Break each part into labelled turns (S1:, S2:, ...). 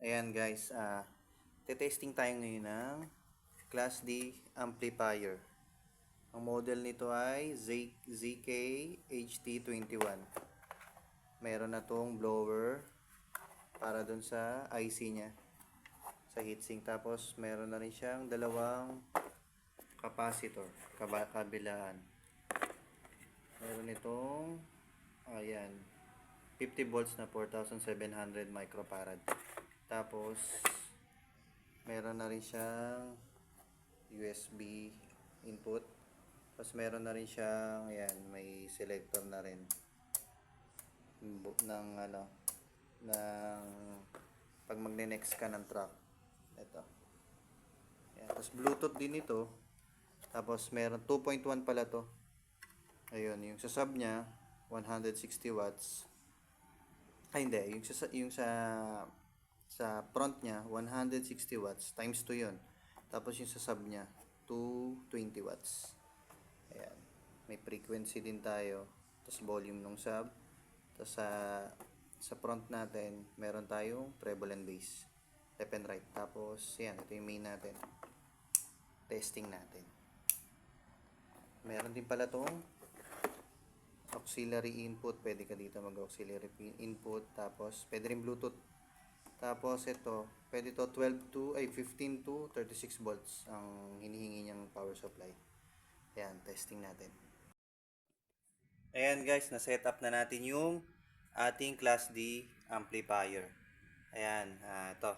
S1: Ayan guys, testing tayo ngayon ng Class D amplifier. Ang model nito ay ZK-HT21. Meron na tong blower para dun sa IC niya, sa heatsink. Tapos meron na rin siyang dalawang capacitor, kabilaan. Meron itong, ayan, 50 volts na 4,700 microfarad. Tapos meron na rin siyang USB input. Tapos meron na rin siyang, ayan, may selector na rin ng ng pag magne-next ka ng track. Ito. Ayan. Tapos Bluetooth din ito. Tapos meron 2.1 pala to. Ayun, yung sa sub niya 160 watts. Ay hindi, yung sa front niya 160 watts times 2 yun. Tapos yung sa sub niya 220 watts. Ayan. May frequency din tayo. Tapos volume ng sub. Tapos sa front natin meron tayong treble and bass, left and right. Tapos yan, ito yung main natin. Testing natin. Meron din pala tong auxiliary input. Pwede ka dito mag-auxiliary input. Tapos pwede rin Bluetooth. Tapos ito, pwede to 15 to 36 volts ang hinihingi niyang power supply. Ayan, testing natin. Ayan guys, na-set up na natin yung ating Class D amplifier. Ayan, ito.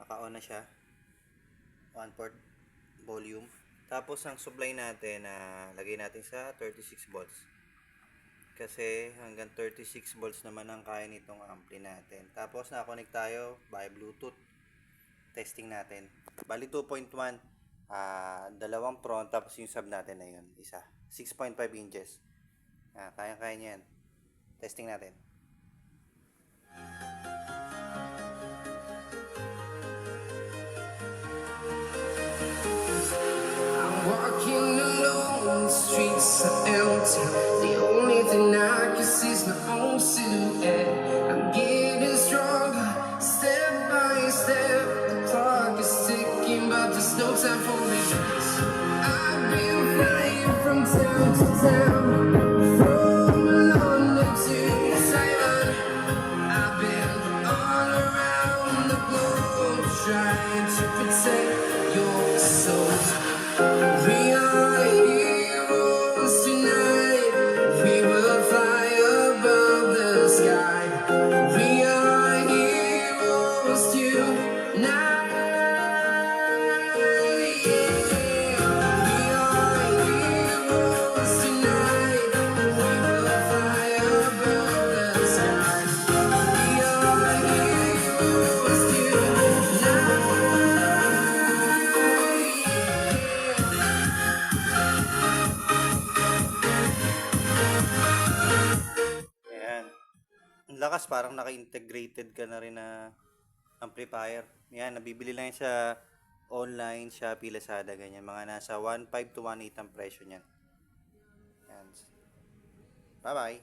S1: Naka-on na siya. 1 port volume. Tapos ang supply natin, lagay natin sa 36 volts. Kasi hanggang 36 volts naman ang kaya nitong ampli natin. Tapos nakakonect tayo by Bluetooth. Testing natin. Bali 2.1. Dalawang front, tapos yung sub natin na yun. Isa. 6.5 inches. Kaya-kaya niyan. Testing natin.
S2: Walking alone, the streets are empty. The only thing I can see is my own silhouette. I'm getting stronger, step by step. The clock is ticking, but there's no time for regrets. I've been flying from town to town, from London to Taiwan. I've been all around the globe trying to protect your soul. We are heroes tonight. We will fly above the sky. We are heroes tonight. Yeah. We are heroes tonight. We will fly above the sky. We are heroes tonight.
S1: Ayan. Ang lakas, parang naka-integrated ka na rin na amplifier. Ayan, nabibili lang yan sa online, Shopee, Lazada, ganyan. Mga nasa 1.5 to 1.8 ang presyo niyan. Ayan. Bye-bye.